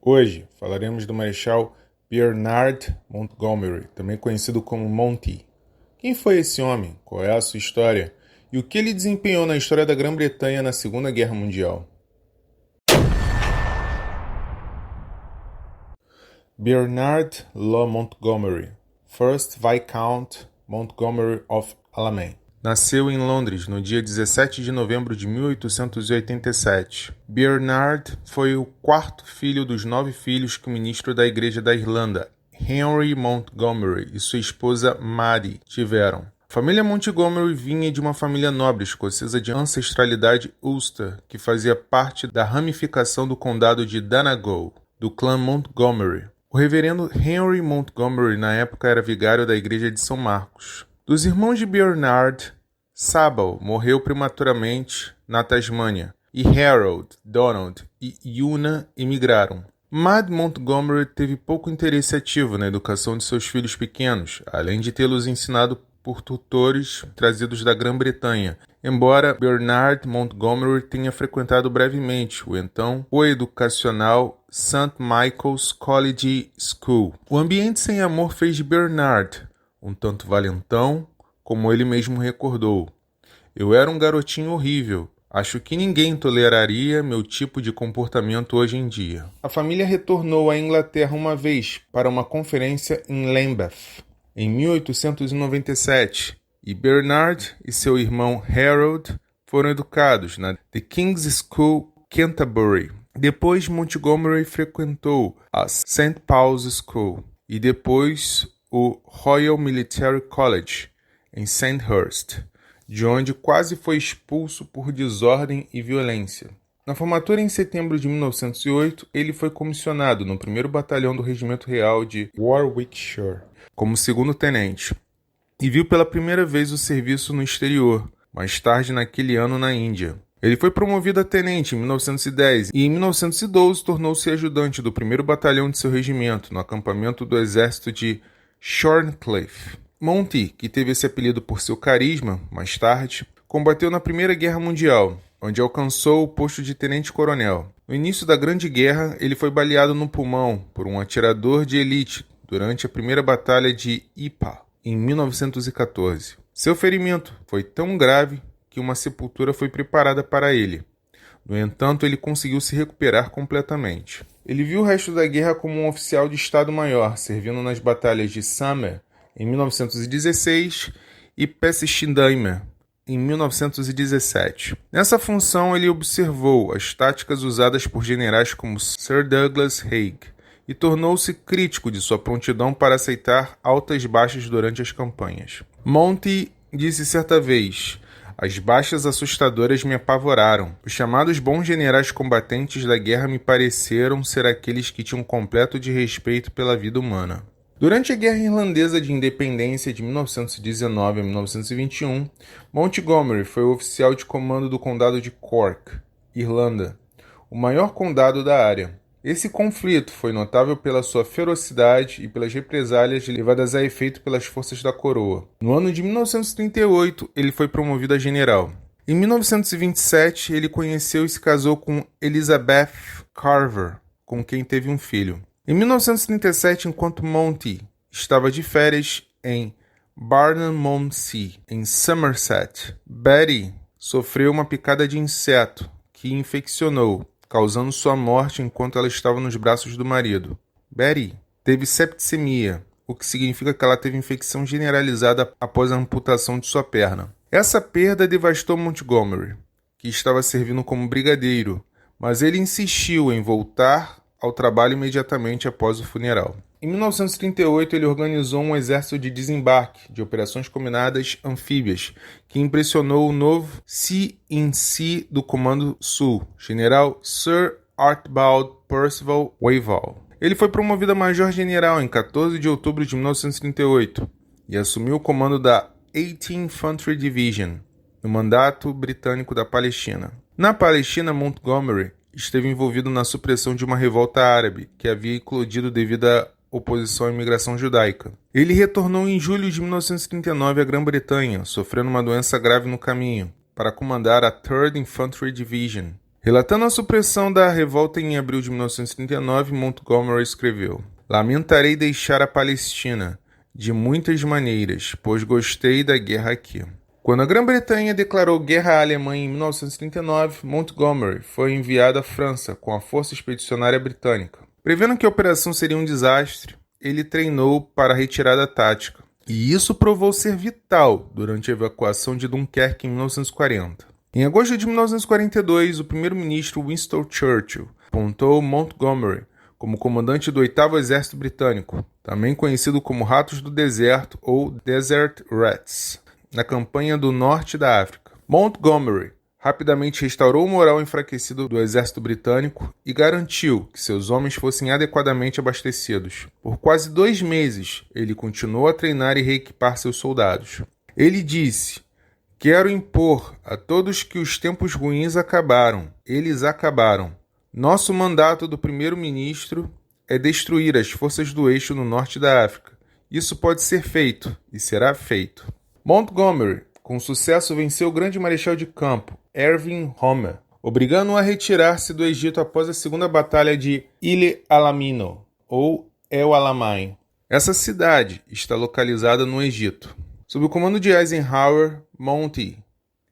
Hoje falaremos do Marechal Bernard Montgomery, também conhecido como Monty. Quem foi esse homem? Qual é a sua história? E o que ele desempenhou na história da Grã-Bretanha na Segunda Guerra Mundial? Bernard Law Montgomery, First Viscount Montgomery of Alamein. Nasceu em Londres no dia 17 de novembro de 1887. Bernard foi o quarto filho dos 9 filhos que o ministro da Igreja da Irlanda, Henry Montgomery, e sua esposa Mary tiveram. A família Montgomery vinha de uma família nobre escocesa de ancestralidade Ulster, que fazia parte da ramificação do condado de Donegal, do clã Montgomery. O reverendo Henry Montgomery, na época, era vigário da igreja de São Marcos. Dos irmãos de Bernard, Sabal morreu prematuramente na Tasmânia, e Harold, Donald e Una emigraram. Mad Montgomery teve pouco interesse ativo na educação de seus filhos pequenos, além de tê-los ensinado por tutores trazidos da Grã-Bretanha, embora Bernard Montgomery tenha frequentado brevemente o então coeducacional St. Michael's College School. O ambiente sem amor fez de Bernard um tanto valentão, como ele mesmo recordou. Eu era um garotinho horrível. Acho que ninguém toleraria meu tipo de comportamento hoje em dia. A família retornou à Inglaterra uma vez para uma conferência em Lambeth, em 1897, e Bernard e seu irmão Harold foram educados na The King's School, Canterbury. Depois, Montgomery frequentou a St. Paul's School e depois o Royal Military College, em Sandhurst, de onde quase foi expulso por desordem e violência. Na formatura em setembro de 1908, ele foi comissionado no 1º Batalhão do Regimento Real de Warwickshire, como segundo tenente, e viu pela primeira vez o serviço no exterior, mais tarde naquele ano na Índia. Ele foi promovido a tenente em 1910 e em 1912 tornou-se ajudante do 1º Batalhão de seu regimento, no acampamento do exército de Shorncliffe. Monty, que teve esse apelido por seu carisma, mais tarde, combateu na Primeira Guerra Mundial, onde alcançou o posto de tenente-coronel. No início da Grande Guerra, ele foi baleado no pulmão por um atirador de elite durante a Primeira Batalha de Ypres, em 1914. Seu ferimento foi tão grave que uma sepultura foi preparada para ele. No entanto, ele conseguiu se recuperar completamente. Ele viu o resto da guerra como um oficial de Estado-Maior, servindo nas batalhas de Somme, em 1916, e Passchendaele, em 1917. Nessa função, ele observou as táticas usadas por generais como Sir Douglas Haig e tornou-se crítico de sua prontidão para aceitar altas baixas durante as campanhas. Monty disse certa vez: "As baixas assustadoras me apavoraram. Os chamados bons generais combatentes da guerra me pareceram ser aqueles que tinham completo desrespeito pela vida humana." Durante a Guerra Irlandesa de Independência de 1919 a 1921, Montgomery foi o oficial de comando do Condado de Cork, Irlanda, o maior condado da área. Esse conflito foi notável pela sua ferocidade e pelas represálias levadas a efeito pelas forças da coroa. No ano de 1938, ele foi promovido a general. Em 1927, ele conheceu e se casou com Elizabeth Carver, com quem teve um filho. Em 1937, enquanto Monty estava de férias em Barnum-on-Sea, em Somerset, Betty sofreu uma picada de inseto que infeccionou, causando sua morte enquanto ela estava nos braços do marido. Betty teve septicemia, o que significa que ela teve infecção generalizada após a amputação de sua perna. Essa perda devastou Montgomery, que estava servindo como brigadeiro, mas ele insistiu em voltar ao trabalho imediatamente após o funeral. Em 1938, ele organizou um exército de desembarque de operações combinadas anfíbias, que impressionou o novo C-in-C do Comando Sul, General Sir Archibald Percival Wavell. Ele foi promovido a major-general em 14 de outubro de 1938 e assumiu o comando da 18th Infantry Division, no mandato britânico da Palestina. Na Palestina, Montgomery esteve envolvido na supressão de uma revolta árabe que havia eclodido devido à oposição à imigração judaica. Ele retornou em julho de 1939 à Grã-Bretanha, sofrendo uma doença grave no caminho, para comandar a 3rd Infantry Division. Relatando a supressão da revolta em abril de 1939, Montgomery escreveu: "Lamentarei deixar a Palestina, de muitas maneiras, pois gostei da guerra aqui." Quando a Grã-Bretanha declarou guerra à Alemanha em 1939, Montgomery foi enviado à França com a Força Expedicionária Britânica. Prevendo que a operação seria um desastre, ele treinou para a retirada tática, e isso provou ser vital durante a evacuação de Dunkerque em 1940. Em agosto de 1942, o primeiro-ministro Winston Churchill apontou Montgomery como comandante do 8º Exército Britânico, também conhecido como Ratos do Deserto ou Desert Rats, na campanha do norte da África. Montgomery rapidamente restaurou o moral enfraquecido do exército britânico e garantiu que seus homens fossem adequadamente abastecidos. Por quase 2 meses, ele continuou a treinar e reequipar seus soldados. Ele disse: "Quero impor a todos que os tempos ruins acabaram. Eles acabaram. Nosso mandato do primeiro-ministro é destruir as forças do eixo no norte da África. Isso pode ser feito e será feito." Montgomery, com sucesso, venceu o grande marechal de campo, Erwin Rommel, obrigando-o a retirar-se do Egito após a segunda batalha de El Alamein, ou El Alamein. Essa cidade está localizada no Egito. Sob o comando de Eisenhower, Monty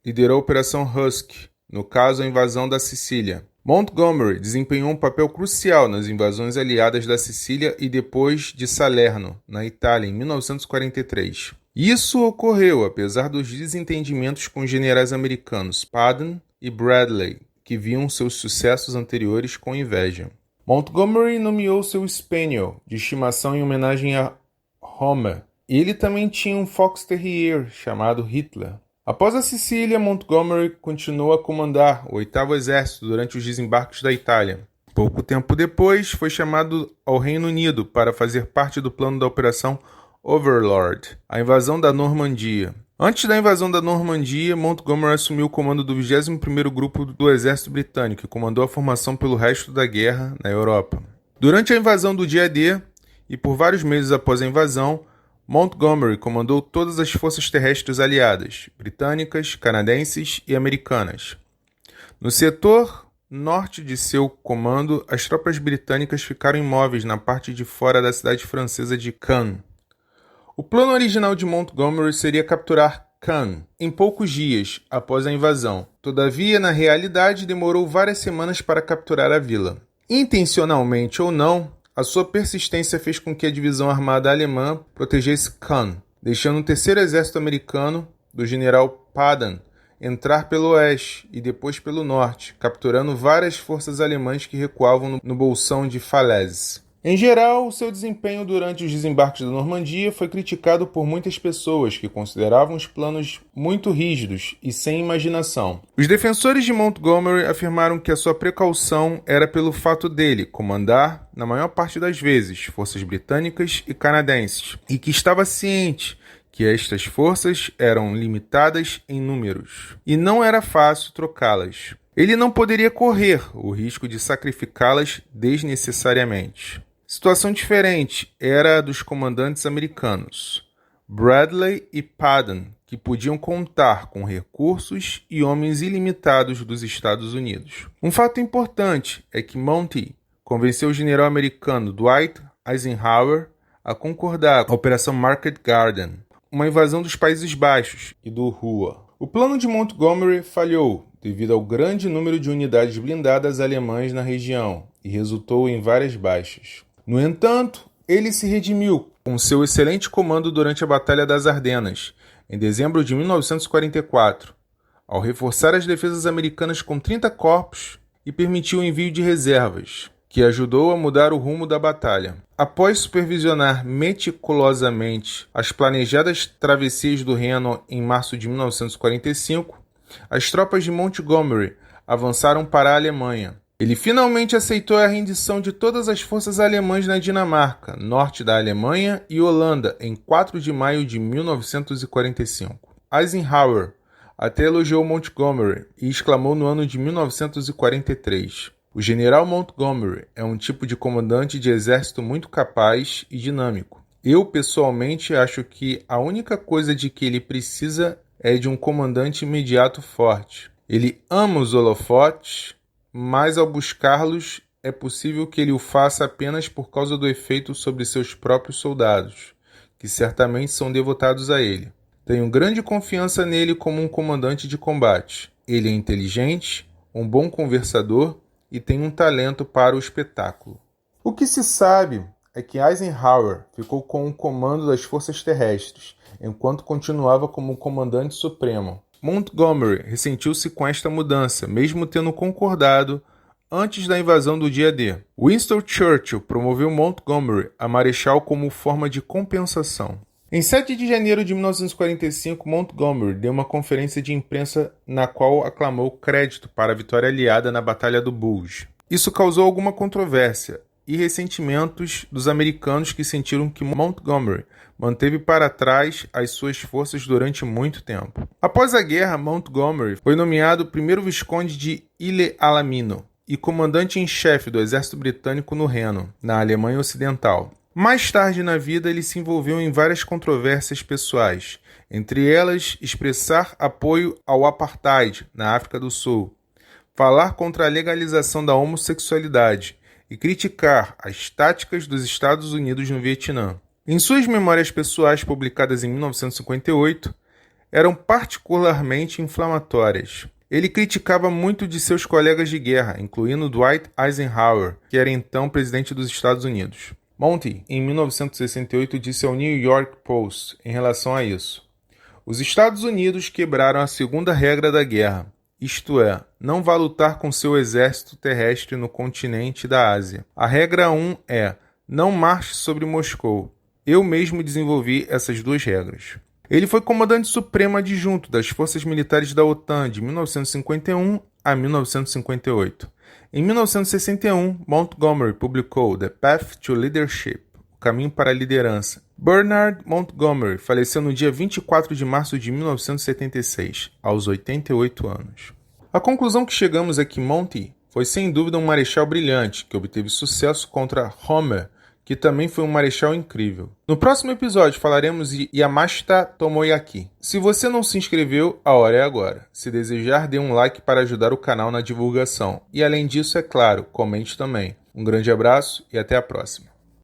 liderou a Operação Husky, no caso a invasão da Sicília. Montgomery desempenhou um papel crucial nas invasões aliadas da Sicília e depois de Salerno, na Itália, em 1943. Isso ocorreu apesar dos desentendimentos com os generais americanos Patton e Bradley, que viam seus sucessos anteriores com inveja. Montgomery nomeou seu Spaniel de estimação em homenagem a Rommel. Ele também tinha um Fox Terrier chamado Hitler. Após a Sicília, Montgomery continuou a comandar o 8º Exército durante os desembarques da Itália. Pouco tempo depois, foi chamado ao Reino Unido para fazer parte do plano da Operação Overlord, a invasão da Normandia. Antes da invasão da Normandia, Montgomery assumiu o comando do 21º Grupo do Exército Britânico e comandou a formação pelo resto da guerra na Europa. Durante a invasão do dia D, e por vários meses após a invasão, Montgomery comandou todas as forças terrestres aliadas, britânicas, canadenses e americanas. No setor norte de seu comando, as tropas britânicas ficaram imóveis na parte de fora da cidade francesa de Caen. O plano original de Montgomery seria capturar Caen em poucos dias após a invasão. Todavia, na realidade, demorou várias semanas para capturar a vila. Intencionalmente ou não, a sua persistência fez com que a divisão armada alemã protegesse Caen, deixando o 3º Exército americano, do general Patton, entrar pelo oeste e depois pelo norte, capturando várias forças alemãs que recuavam no bolsão de Falaise. Em geral, seu desempenho durante os desembarques da Normandia foi criticado por muitas pessoas que consideravam os planos muito rígidos e sem imaginação. Os defensores de Montgomery afirmaram que a sua precaução era pelo fato dele comandar, na maior parte das vezes, forças britânicas e canadenses, e que estava ciente que estas forças eram limitadas em números, e não era fácil trocá-las. Ele não poderia correr o risco de sacrificá-las desnecessariamente. Situação diferente era a dos comandantes americanos, Bradley e Patton, que podiam contar com recursos e homens ilimitados dos Estados Unidos. Um fato importante é que Monty convenceu o general americano Dwight Eisenhower a concordar com a Operação Market Garden, uma invasão dos Países Baixos e do Ruhr. O plano de Montgomery falhou devido ao grande número de unidades blindadas alemãs na região e resultou em várias baixas. No entanto, ele se redimiu com seu excelente comando durante a Batalha das Ardenas, em dezembro de 1944, ao reforçar as defesas americanas com 30 corpos e permitiu o envio de reservas, que ajudou a mudar o rumo da batalha. Após supervisionar meticulosamente as planejadas travessias do Reno em março de 1945, as tropas de Montgomery avançaram para a Alemanha. Ele finalmente aceitou a rendição de todas as forças alemãs na Dinamarca, norte da Alemanha e Holanda em 4 de maio de 1945. Eisenhower até elogiou Montgomery e exclamou no ano de 1943: "O general Montgomery é um tipo de comandante de exército muito capaz e dinâmico. Eu, pessoalmente, acho que a única coisa de que ele precisa é de um comandante imediato forte. Ele ama os holofotes, mas ao buscá-los, é possível que ele o faça apenas por causa do efeito sobre seus próprios soldados, que certamente são devotados a ele. Tenho grande confiança nele como um comandante de combate. Ele é inteligente, um bom conversador e tem um talento para o espetáculo. O que se sabe é que Eisenhower ficou com o comando das forças terrestres, enquanto continuava como comandante supremo. Montgomery ressentiu-se com esta mudança, mesmo tendo concordado antes da invasão do dia D. Winston Churchill promoveu Montgomery a marechal como forma de compensação. Em 7 de janeiro de 1945, Montgomery deu uma conferência de imprensa na qual aclamou crédito para a vitória aliada na Batalha do Bulge. Isso causou alguma controvérsia e ressentimentos dos americanos que sentiram que Montgomery manteve para trás as suas forças durante muito tempo. Após a guerra, Montgomery foi nomeado primeiro visconde de Ile-Alamino e comandante em chefe do exército britânico no Reno, na Alemanha Ocidental. Mais tarde na vida, ele se envolveu em várias controvérsias pessoais, entre elas expressar apoio ao apartheid na África do Sul, falar contra a legalização da homossexualidade e criticar as táticas dos Estados Unidos no Vietnã. Em suas memórias pessoais publicadas em 1958, eram particularmente inflamatórias. Ele criticava muito de seus colegas de guerra, incluindo Dwight Eisenhower, que era então presidente dos Estados Unidos. Monty, em 1968, disse ao New York Post em relação a isso: os Estados Unidos quebraram a segunda regra da guerra, isto é, não vá lutar com seu exército terrestre no continente da Ásia. A regra 1 é, não marche sobre Moscou. Eu mesmo desenvolvi essas duas regras. Ele foi comandante supremo adjunto das forças militares da OTAN de 1951 a 1958. Em 1961, Montgomery publicou The Path to Leadership, O Caminho para a Liderança. Bernard Montgomery faleceu no dia 24 de março de 1976, aos 88 anos. A conclusão que chegamos é que Monty foi sem dúvida um marechal brilhante, que obteve sucesso contra Rommel, que também foi um marechal incrível. No próximo episódio falaremos de Yamashita Tomoyaki. Se você não se inscreveu, a hora é agora. Se desejar, dê um like para ajudar o canal na divulgação. E além disso, é claro, comente também. Um grande abraço e até a próxima.